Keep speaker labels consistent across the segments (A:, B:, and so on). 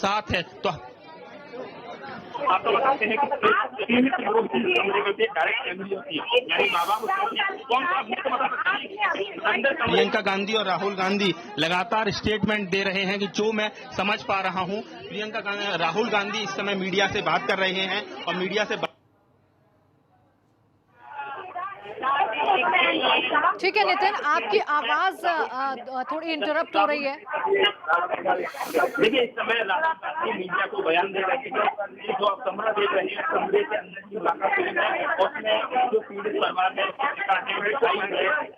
A: साथ है। तो
B: आपको बताते हैं कि डायरेक्ट एमडी होती है, यानी बाबा कौन सा
A: प्रियंका गांधी और राहुल गांधी लगातार स्टेटमेंट दे रहे हैं कि जो मैं समझ पा रहा हूं, राहुल गांधी इस समय मीडिया से बात कर रहे हैं और मीडिया से
C: ठीक है नितिन, आपकी आवाज थोड़ी इंटरप्ट हो रही है।
B: देखिए, इस समय राहुल गांधी मीडिया को बयान दे रहे हैं, जो आप कमरा देख रहे हैं, कमरे के अंदर की मुलाकात है, उसमें जो पीड़ित परिवार है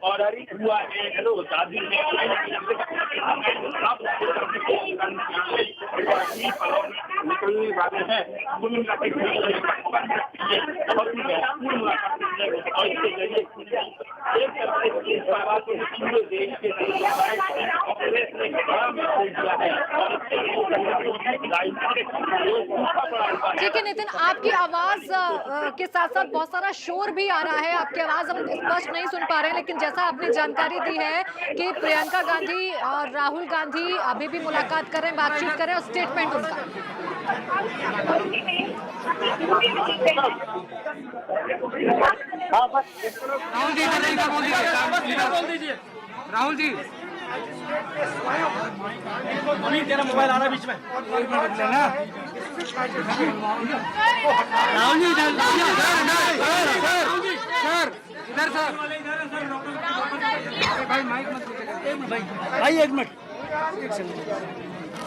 B: और हुआ है, हेलो शादी निकलने वाले हैं, कुल मिलाकर और इसके जरिए एक तरफ से इस परिवार को पूरे देश के कांग्रेस ने बड़ा मैसेज दिया है और
C: ठीक है नितिन, आपकी आवाज के साथ साथ बहुत सारा शोर भी आ रहा है, आपकी आवाज हम स्पष्ट नहीं सुन पा रहे हैं, लेकिन जैसा आपने जानकारी दी है कि प्रियंका गांधी और राहुल गांधी अभी भी मुलाकात कर रहे हैं, बातचीत कर रहे हैं और स्टेटमेंट उनका।
D: राहुल जी बोल दीजिए। राहुल जी तेरा मोबाइल आ रहा है बीच में, राहुल जी इधर सर भाई माइक मत भाई एक minute.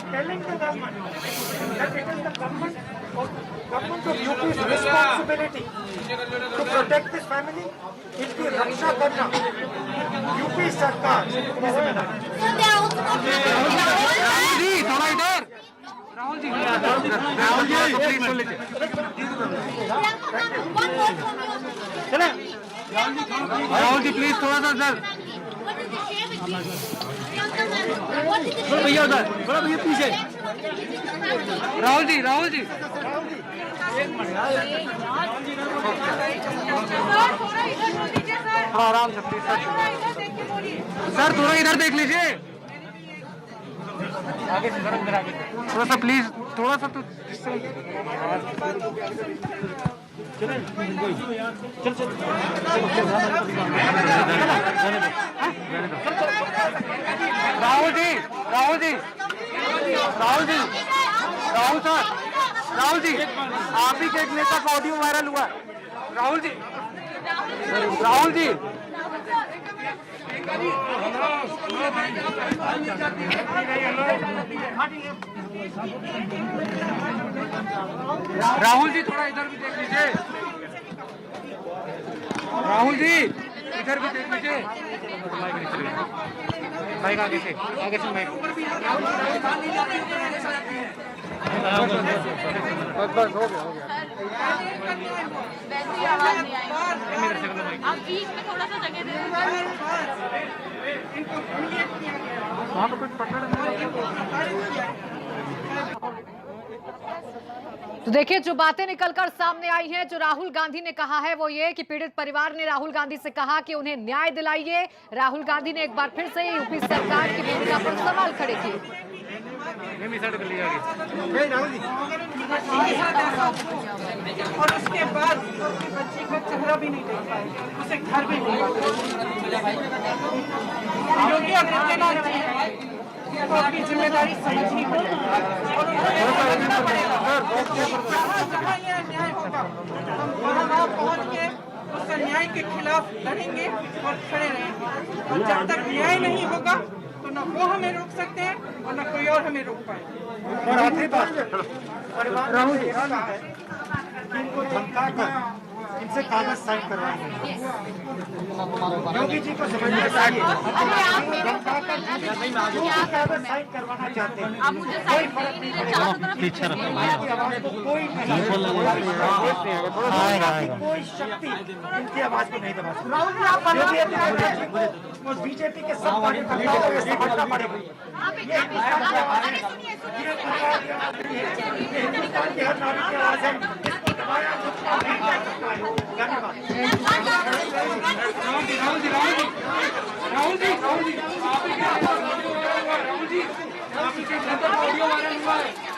E: Telling the government that it is the government of UP's responsibility to protect this family, इनकी रक्षा करना यूपी सरकार की जिम्मेदारी।
D: राहुल जी थोड़ा इधर, राहुल जी प्लीज बोल लीजिए। राहुल जी प्लीज थोड़ा सा सर, भैया उधर, बड़ा भैया पीछे। राहुल जी आराम से प्लीज सर, थोड़ा इधर देख लीजिए, आगे से थोड़ा सा प्लीज, थोड़ा सा तो राहुल जी आप ही के एक नेता का ऑडियो वायरल हुआ। राहुल जी थोड़ा इधर भी देख लीजिए। राहुल जी इधर भी देख लीजिए। माइक आगे से माइक। बस हो गया।
F: वैसी आवाज नहीं आएगी, आप बीच में थोड़ा सा जगह दे दें।
D: वहाँ पे कुछ पकड़
C: तो देखिए, जो बातें निकलकर सामने आई हैं, जो राहुल गांधी ने कहा है वो ये कि पीड़ित परिवार ने राहुल गांधी से कहा कि उन्हें न्याय दिलाइए। राहुल गांधी ने एक बार फिर से यूपी सरकार की भूमिका पर सवाल खड़े किए।
E: और उसके बाद बच्ची का चेहरा भी नहीं देख पाए, उसे घर भी नहीं योगी आदित्यनाथ जी को अपनी जिम्मेदारी समझनी पड़ेगी और जहाँ यह न्याय होगा हम वहाँ पहुँच के उस अन्याय के खिलाफ लड़ेंगे और खड़े रहेंगे। और जब तक न्याय नहीं होगा तो न वो हमें रोक सकते हैं और न कोई और हमें रोक पाएगा। और आखिरी बात, परिवार का इरादा है कि इनको धमका कर इनसे कागज साइन करवाएंगे। योगी जी को समझना चाहिए, कागज साइन करवाना चाहते हैं, कोई फर्क नहीं पड़ेगा, कोई शक्ति इनकी आवाज को नहीं दबा सकती। उस बीजेपी के सब कार्यकर्ताओं को समझना पड़ेगा। हिंदुस्तान की हर नागरिक की आवाज है, इसको दबाया धन्यवाद। राहुल जी
D: नेता का ऑडियो वायरल हुआ है।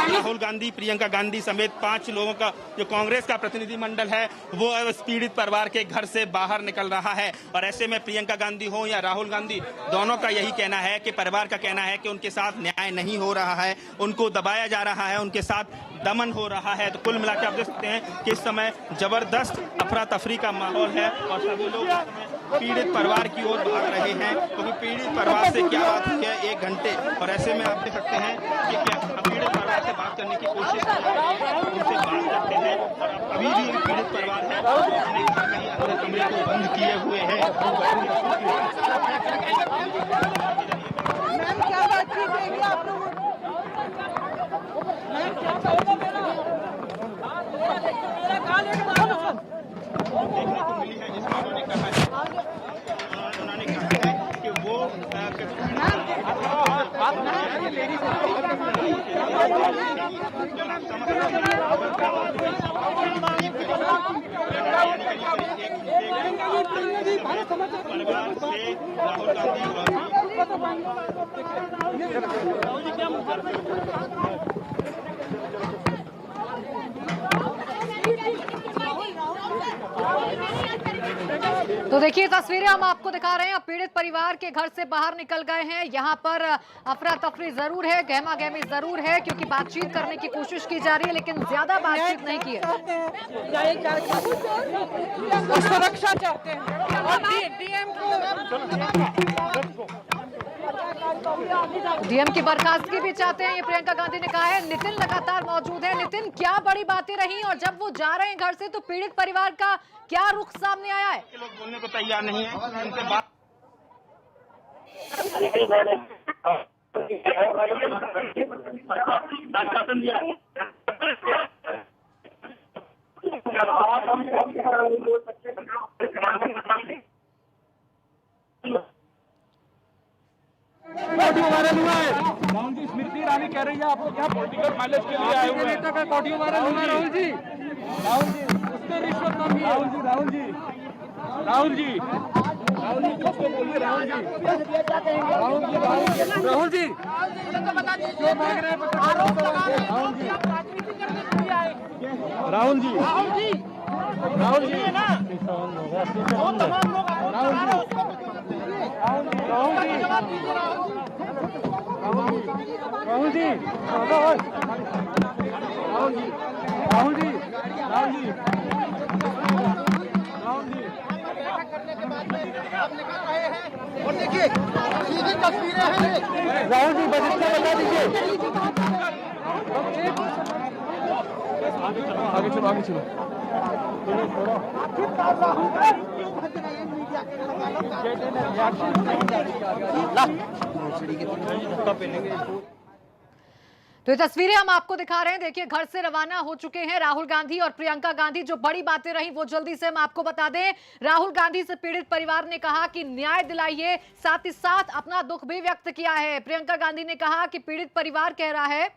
A: राहुल गांधी, प्रियंका गांधी समेत 5 लोगों का जो कांग्रेस का प्रतिनिधिमंडल है वो पीड़ित परिवार के घर से बाहर निकल रहा है। और ऐसे में प्रियंका गांधी हो या राहुल गांधी, दोनों का यही कहना है कि परिवार का कहना है कि उनके साथ न्याय नहीं हो रहा है, उनको दबाया जा रहा है, उनके साथ दमन हो रहा है। तो कुल मिलाकर आप देख सकते हैं कि इस समय जबरदस्त अफरा तफरी का माहौल है और सभी लोग पीड़ित परिवार की ओर भाग रहे हैं, क्योंकि पीड़ित परिवार से क्या बात हुई है 1 घंटे। और ऐसे में आप देख सकते हैं कि क्या पीड़ित परिवार से बात करने की कोशिश कर रहे हैं, उनसे बात करते हैं। और अभी भी पीड़ित परिवार है अपने घर में ही अपने कमरे को बंद किए हुए हैं।
E: क्या बात की आप लोग?
A: देखने को मिली है जिसमें उन्होंने कहा है कि वो राहुल
C: तो देखिए तस्वीरें हम आपको दिखा रहे हैं। पीड़ित परिवार के घर से बाहर निकल गए हैं। यहाँ पर अफरा तफरी जरूर है, गहमा गहमी जरूर है, क्योंकि बातचीत करने की कोशिश की जा रही है, लेकिन ज्यादा बातचीत नहीं की है।
E: सुरक्षा चाहते हैं और डीएम
C: डीएम की बर्खास्तगी भी चाहते हैं, ये प्रियंका गांधी ने कहा है। नितिन लगातार मौजूद है। नितिन, क्या बड़ी बातें रही और जब वो जा रहे हैं घर से तो पीड़ित परिवार का क्या रुख सामने आया है?
A: लोग बोलने को तैयार नहीं है, उनसे बात
D: ऑडियो वायरल हुआ है। राहुल जी, स्मृति ईरानी कह रही है आपको क्या पॉलिटिकल माइलेज के लिए आए हुए हैं। नेता का ऑडियो वायरल हुआ है। राहुल जी, उसने रिश्वत मांगी है। राहुल जी कुछ तो बोलिए। राहुल जी क्यों मांग रहे हैं? राहुल जी
E: और देखिए सीधी तस्वीरें हैं।
D: राहुल जी बस इतना बता दीजिए। आगे चलो।
C: तो ये तस्वीरें हम आपको दिखा रहे हैं। देखिए घर से रवाना हो चुके हैं राहुल गांधी और प्रियंका गांधी। जो बड़ी बातें रही वो जल्दी से हम आपको बता दें। राहुल गांधी से पीड़ित परिवार ने कहा कि न्याय दिलाइए, साथ ही साथ अपना दुख भी व्यक्त किया है। प्रियंका गांधी ने कहा कि पीड़ित परिवार कह रहा है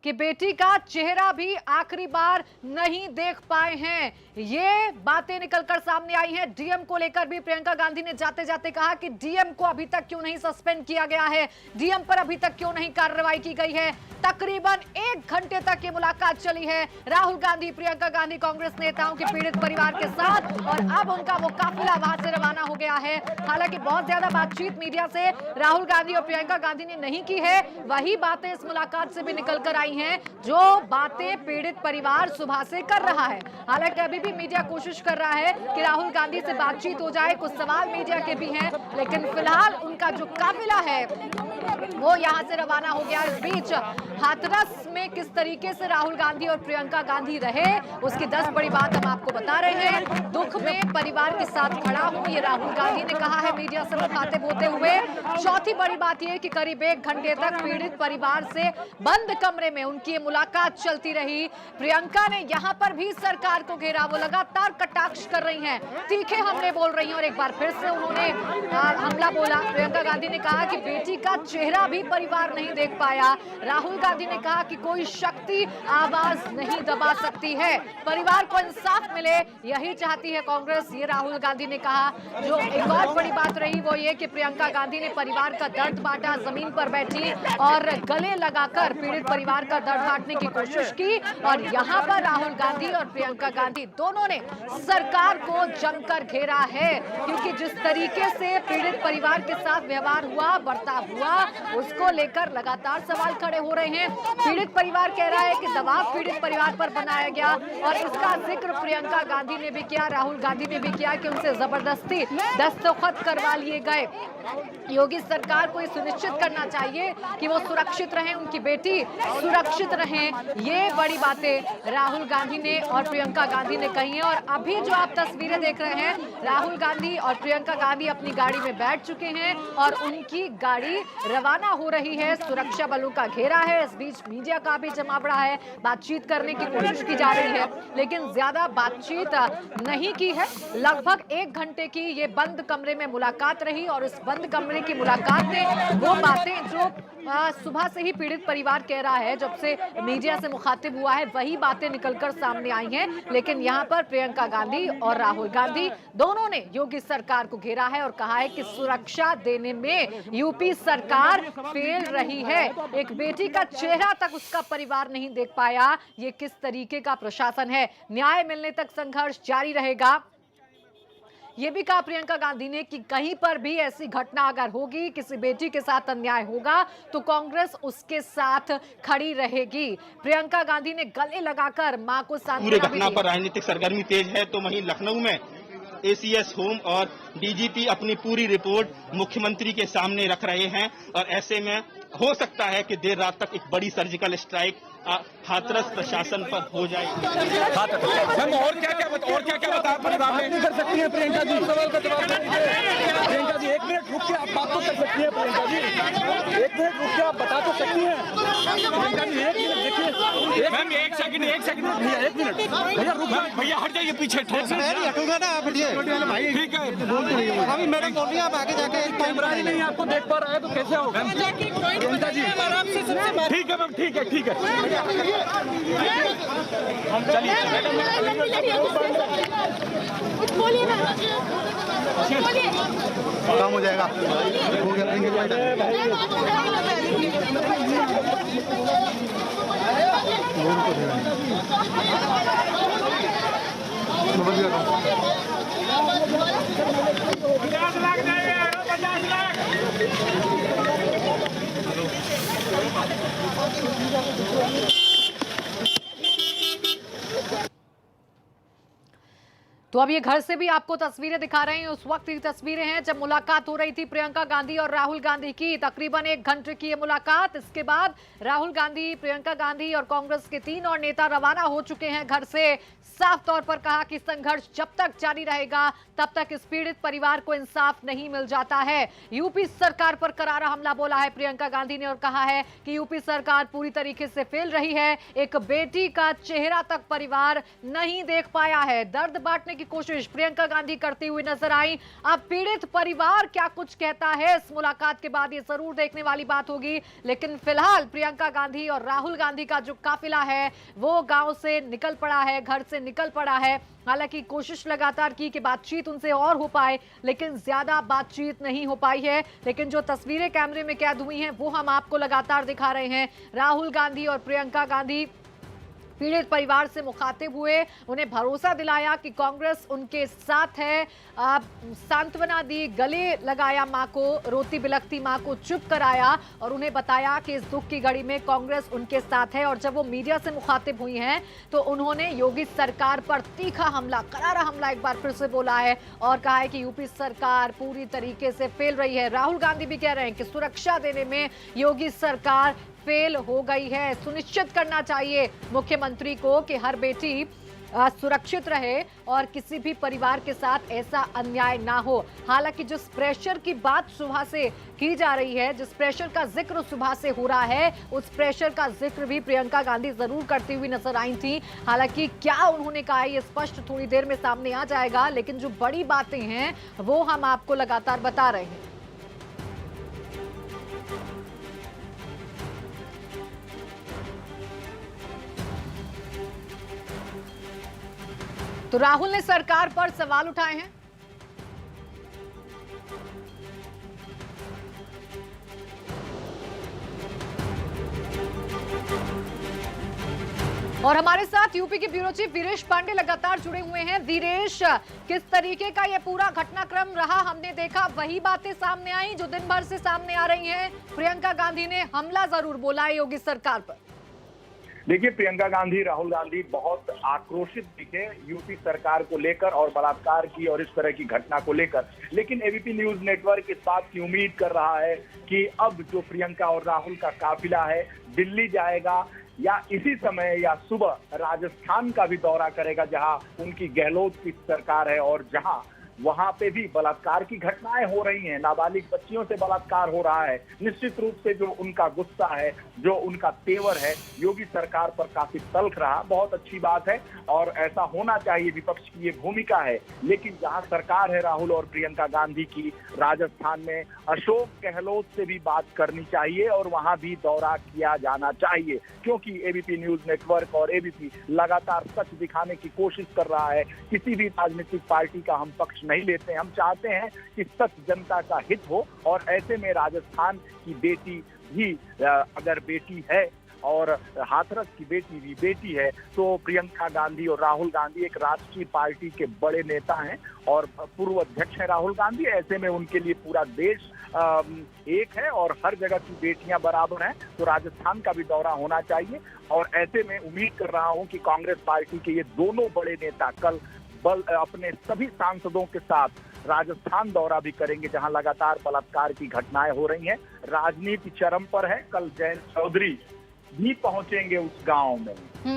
C: कि बेटी का चेहरा भी आखिरी बार नहीं देख पाए हैं। ये बातें निकलकर सामने आई हैं। डीएम को लेकर भी प्रियंका गांधी ने जाते जाते कहा कि डीएम को अभी तक क्यों नहीं सस्पेंड किया गया है, डीएम पर अभी तक क्यों नहीं कार्रवाई की गई है। तकरीबन 1 घंटे तक ये मुलाकात चली है राहुल गांधी, प्रियंका गांधी, कांग्रेस नेताओं के पीड़ित परिवार के साथ, और अब उनका वो काफिला वहां से रवाना हो गया है। हालांकि बहुत ज्यादा बातचीत मीडिया से राहुल गांधी और प्रियंका गांधी ने नहीं की है। वही बातें इस मुलाकात से भी निकल कर आई हैं जो बातें पीड़ित परिवार सुबह से कर रहा है। हालांकि अभी भी मीडिया कोशिश कर रहा है कि राहुल गांधी से बातचीत हो जाए। कुछ सवाल मीडिया के भी हैं, लेकिन फिलहाल उनका जो काफिला है वो यहां से रवाना हो गया। इस बीच हाथरस में किस तरीके से राहुल गांधी और प्रियंका गांधी रहे उसकी 10 बड़ी बात हम आपको बता रहे हैं। दुख में परिवार के साथ खड़ा हूं, ये राहुल गांधी ने कहा है मीडिया से मुखातिब होते हुए। चौथी बड़ी बात यह कि करीब 1 घंटे तक पीड़ित परिवार से बंद कमरे में उनकी मुलाकात चलती रही। प्रियंका ने यहां पर भी सरकार को घेरा, वो लगातार कटाक्ष कर रही हैं, तीखे हमले बोल रही हैं और एक बार फिर से उन्होंने हमला बोला। प्रियंका गांधी ने कहा कि बेटी का चेहरा भी परिवार नहीं देख पाया। राहुल गांधी ने कहा कि कोई शक्ति आवाज नहीं दबा सकती है, परिवार को इंसाफ मिले यही चाहती है कांग्रेस, ये राहुल गांधी ने कहा। जो एक और बड़ी बात रही वो ये कि प्रियंका गांधी ने परिवार का दर्द बांटा, जमीन पर बैठी और गले लगाकर पीड़ित परिवार का दर्द बांटने की कोशिश की। और यहाँ पर राहुल गांधी और प्रियंका गांधी दोनों ने सरकार को जमकर घेरा है, क्योंकि जिस तरीके से पीड़ित परिवार के साथ व्यवहार हुआ, बर्ताव हुआ, उसको लेकर लगातार सवाल खड़े हो रहे हैं। पीड़ित परिवार कह रहा है कि दबाव पीड़ित परिवार पर बनाया गया और इसका जिक्र प्रियंका गांधी ने भी किया, राहुल गांधी ने भी किया कि उनसे जबरदस्ती दस्तखत करवा लिए गए। योगी सरकार को सुनिश्चित करना चाहिए कि वो सुरक्षित रहें, उनकी बेटी सुरक्षित रहें। ये बड़ी बातें राहुल गांधी ने और प्रियंका गांधी ने कही हैं। और अभी जो आप तस्वीरें देख रहे हैं, राहुल गांधी और प्रियंका गांधी अपनी गाड़ी में बैठ चुके हैं और उनकी गाड़ी रवाना हो रही है। सुरक्षा बलों का घेरा है, इस बीच मीडिया का भी जमावड़ा है, बातचीत करने की कोशिश की जा रही है, लेकिन ज्यादा बातचीत नहीं की है। लगभग 1 घंटे की ये बंद कमरे में मुलाकात रही और इस बंद कमरे की मुलाकात में वो बातें जो सुबह से ही पीड़ित परिवार कह रहा है, जब से मीडिया से मुखातिब हुआ है, वही बातें निकलकर सामने आई हैं। लेकिन यहाँ पर प्रियंका गांधी और राहुल गांधी दोनों ने योगी सरकार को घेरा है और कहा है कि सुरक्षा देने में यूपी सरकार फेल रही है। एक बेटी का चेहरा तक उसका परिवार नहीं देख पाया, ये किस तरीके का प्रशासन है। न्याय मिलने तक संघर्ष जारी रहेगा, ये भी कहा प्रियंका गांधी ने कि कहीं पर भी ऐसी घटना अगर होगी, किसी बेटी के साथ अन्याय होगा, तो कांग्रेस उसके साथ खड़ी रहेगी। प्रियंका गांधी ने गले लगाकर मां को सांत्वना
A: पूरे
C: भी
A: घटना
C: दी।
A: पर राजनीतिक सरगर्मी तेज है, तो वहीं लखनऊ में एसीएस होम और डीजीपी अपनी पूरी रिपोर्ट मुख्यमंत्री के सामने रख रहे हैं और ऐसे में हो सकता है कि देर रात तक एक बड़ी सर्जिकल स्ट्राइक हाथरस प्रशासन पर हो जाए।
D: और क्या क्या बता कर सकती है प्रियंका जी? सवाल का जवाब प्रियंका जी, 1 मिनट रुक के आप बात तो कर सकती है प्रियंका जी, 1 मिनट रुक के आप बता तो सकती हैं प्रियंका जी। 1 मिनट देखिए मैम, 1 सेकंड भैया, 1 मिनट भैया, रुक भैया, हट जाइए पीछे, हटूंगा ना आप, हटिए, ठीक है। अभी मैडम बोल रही है, आप आगे जाके कैमरा ही नहीं आपको देख पा रहा है तो कैसे होगा प्रियंका जी? ठीक है मैम, ठीक है हम चलिए
F: बोलिए ना,
G: काम हो जाएगा, हो
C: तो अब ये घर से भी आपको तस्वीरें दिखा रहे हैं। उस वक्त की तस्वीरें हैं जब मुलाकात हो रही थी प्रियंका गांधी और राहुल गांधी की। तकरीबन 1 घंटे की ये मुलाकात। इसके बाद राहुल गांधी, प्रियंका गांधी और कांग्रेस के 3 और नेता रवाना हो चुके हैं घर से। साफ तौर पर कहा कि संघर्ष जब तक जारी रहेगा तब तक इस पीड़ित परिवार को इंसाफ नहीं मिल जाता है। यूपी सरकार पर करारा हमला बोला है प्रियंका गांधी ने और कहा है कि यूपी सरकार पूरी तरीके से फेल रही है। एक बेटी का चेहरा तक परिवार नहीं देख पाया है। दर्द बांटने की कोशिश प्रियंका गांधी करती हुई नजर आई। अब पीड़ित परिवार क्या कुछ कहता है इस मुलाकात के बाद, ये जरूर देखने वाली बात होगी। लेकिन फिलहाल प्रियंका गांधी और राहुल गांधी का जो काफिला है वो गांव से निकल पड़ा है, घर से निकल पड़ा है। हालांकि कोशिश लगातार की कि बातचीत उनसे और हो पाए, लेकिन ज्यादा बातचीत नहीं हो पाई है। लेकिन जो तस्वीरें कैमरे में कैद हुई हैं वो हम आपको लगातार दिखा रहे हैं। राहुल गांधी और प्रियंका गांधी पीड़ित परिवार से मुखातिब हुए, उन्हें भरोसा दिलाया कि कांग्रेस उनके साथ है, सांत्वना दी, गले लगाया मां को, रोती बिलखती मां को चुप कराया और उन्हें बताया कि इस दुख की घड़ी में कांग्रेस उनके साथ है। और जब वो मीडिया से मुखातिब हुई हैं तो उन्होंने योगी सरकार पर तीखा हमला, करारा हमला एक बार फिर से बोला है और कहा है कि यूपी सरकार पूरी तरीके से फेल रही है। राहुल गांधी भी कह रहे हैं कि सुरक्षा देने में योगी सरकार फेल हो गई है। सुनिश्चित करना चाहिए मुख्यमंत्री को कि हर बेटी सुरक्षित रहे और किसी भी परिवार के साथ ऐसा अन्याय ना हो। हालांकि जिस प्रेशर की बात सुबह से की जा रही है, जिस प्रेशर का जिक्र सुबह से हो रहा है, उस प्रेशर का जिक्र भी प्रियंका गांधी जरूर करती हुई नजर आई थी। हालांकि क्या उन्होंने कहा ये स्पष्ट थोड़ी देर में सामने आ जाएगा, लेकिन जो बड़ी बातें हैं वो हम आपको लगातार बता रहे हैं। तो राहुल ने सरकार पर सवाल उठाए हैं। और हमारे साथ यूपी के ब्यूरो चीफ वीरेश पांडे लगातार जुड़े हुए हैं। वीरेश, किस तरीके का ये पूरा घटनाक्रम रहा? हमने देखा वही बातें सामने आई जो दिन भर से सामने आ रही हैं। प्रियंका गांधी ने हमला जरूर बोला है योगी सरकार पर।
H: देखिए, प्रियंका गांधी, राहुल गांधी बहुत आक्रोशित दिखे यूपी सरकार को लेकर और बलात्कार की और इस तरह की घटना को लेकर। लेकिन एबीपी न्यूज नेटवर्क इस बात की उम्मीद कर रहा है कि अब जो प्रियंका और राहुल का काफिला है दिल्ली जाएगा या इसी समय या सुबह राजस्थान का भी दौरा करेगा, जहां उनकी गहलोत की सरकार है और जहां वहां पे भी बलात्कार की घटनाएं हो रही हैं, नाबालिग बच्चियों से बलात्कार हो रहा है। निश्चित रूप से जो उनका गुस्सा है, जो उनका तेवर है, योगी सरकार पर काफी तल्ख रहा। बहुत अच्छी बात है और ऐसा होना चाहिए, विपक्ष की ये भूमिका है। लेकिन जहां सरकार है राहुल और प्रियंका गांधी की, राजस्थान में अशोक गहलोत से भी बात करनी चाहिए और वहां भी दौरा किया जाना चाहिए, क्योंकि एबीपी न्यूज नेटवर्क और एबीपी लगातार सच दिखाने की कोशिश कर रहा है। किसी भी राजनीतिक पार्टी का हम पक्ष नहीं लेते, हम चाहते हैं कि सच जनता का हित हो। और ऐसे में राजस्थान की बेटी भी अगर बेटी है और हाथरस की बेटी भी बेटी है, तो प्रियंका गांधी और राहुल गांधी एक राष्ट्रीय पार्टी के बड़े नेता हैं और पूर्व अध्यक्ष हैं राहुल गांधी। ऐसे में उनके लिए पूरा देश एक है और हर जगह की बेटियां बराबर हैं, तो राजस्थान का भी दौरा होना चाहिए। और ऐसे में उम्मीद कर रहा हूं कि कांग्रेस पार्टी के ये दोनों बड़े नेता कल अपने सभी सांसदों के साथ राजस्थान दौरा भी करेंगे, जहां लगातार बलात्कार की घटनाएं हो रही हैं। राजनीति चरम पर है। कल जयंत चौधरी भी पहुंचेंगे उस गांव में,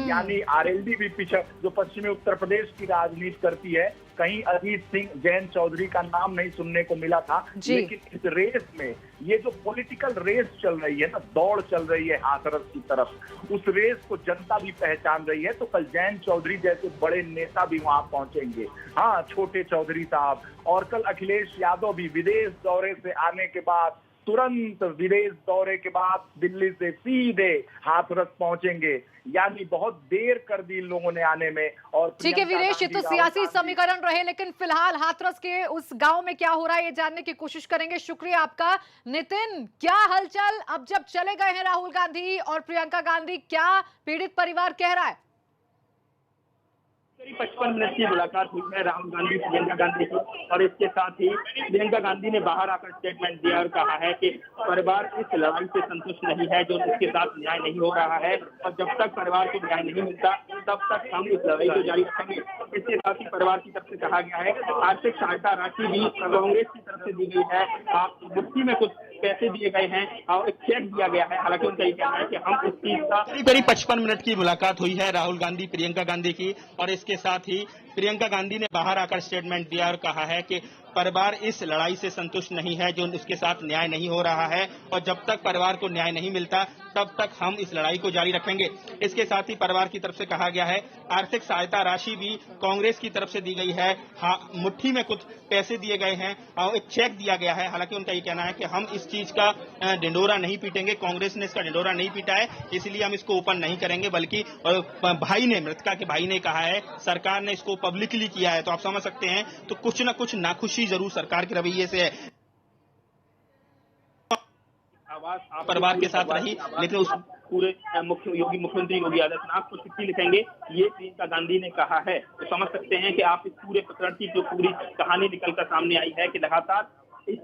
H: यानी आरएलडी भी पीछे, जो पश्चिमी उत्तर प्रदेश की राजनीति करती है, कहीं अजीत सिंह, जयंत चौधरी का नाम नहीं सुनने को मिला था। लेकिन इस रेस में, ये जो पॉलिटिकल रेस चल रही है ना, दौड़ चल रही है हाथरस की तरफ, उस रेस को जनता भी पहचान रही है। तो कल जयंत चौधरी जैसे बड़े नेता भी वहां पहुंचेंगे, हाँ, छोटे चौधरी साहब। और कल अखिलेश यादव भी विदेश दौरे से आने के बाद, तुरंत विदेश दौरे के बाद दिल्ली से सीधे हाथरस पहुंचेंगे, यानी बहुत देर कर दी इन लोगों ने आने में। और
C: ठीक है वीरेश, ये तो सियासी समीकरण रहे, लेकिन फिलहाल हाथरस के उस गांव में क्या हो रहा है ये जानने की कोशिश करेंगे। शुक्रिया आपका। नितिन, क्या हलचल अब जब चले गए हैं राहुल गांधी और प्रियंका गांधी, क्या पीड़ित परिवार कह रहा है?
B: 55 मिनट की मुलाकात हुई है राहुल गांधी प्रियंका गांधी की, और इसके साथ ही प्रियंका गांधी ने बाहर आकर स्टेटमेंट दिया और कहा है कि परिवार इस लड़ाई से संतुष्ट नहीं है, जो उसके साथ न्याय नहीं हो रहा है, और जब तक परिवार को न्याय नहीं मिलता तब तक हम इस लड़ाई को जारी रखेंगे। इसके साथ ही परिवार की तरफ से कहा गया है आर्थिक सहायता राशि भी कांग्रेस की तरफ से दी गई है, मुफ्ती में कुछ पैसे दिए गए हैं और एक चेक दिया गया है। हालांकि उनका ये कहना है कि हम इस चीज का
A: करीब 55 मिनट की मुलाकात हुई है राहुल गांधी प्रियंका गांधी की, और इसके साथ ही प्रियंका गांधी ने बाहर आकर स्टेटमेंट दिया और कहा है कि परिवार इस लड़ाई से संतुष्ट नहीं है, जो उसके साथ न्याय नहीं हो रहा है, और जब तक परिवार को न्याय नहीं मिलता तब तक हम इस लड़ाई को जारी रखेंगे। इसके साथ ही परिवार की तरफ से कहा गया है आर्थिक सहायता राशि भी कांग्रेस की तरफ से दी गई है, मुट्ठी में कुछ पैसे दिए गए हैं और एक चेक दिया गया है। हालांकि उनका ये कहना है कि हम इस चीज का ढिंडोरा नहीं पीटेंगे, कांग्रेस ने इसका ढिंडोरा नहीं पीटा है, इसलिए हम इसको ओपन नहीं करेंगे, बल्कि भाई ने, मृतका के भाई ने कहा है सरकार ने इसको पब्लिकली किया है, तो आप समझ सकते हैं तो कुछ न कुछ नाखुशी जरूर सरकार के रवैये से है। परिवार के साथ रही, लेकिन उस
B: पूरे मुख्यमंत्री योगी आदित्यनाथ को चिट्ठी लिखेंगे, ये प्रियंका गांधी ने कहा है। तो समझ सकते हैं कि आप इस पूरे प्रकरण की जो पूरी कहानी निकलकर सामने आई है कि लगातार इस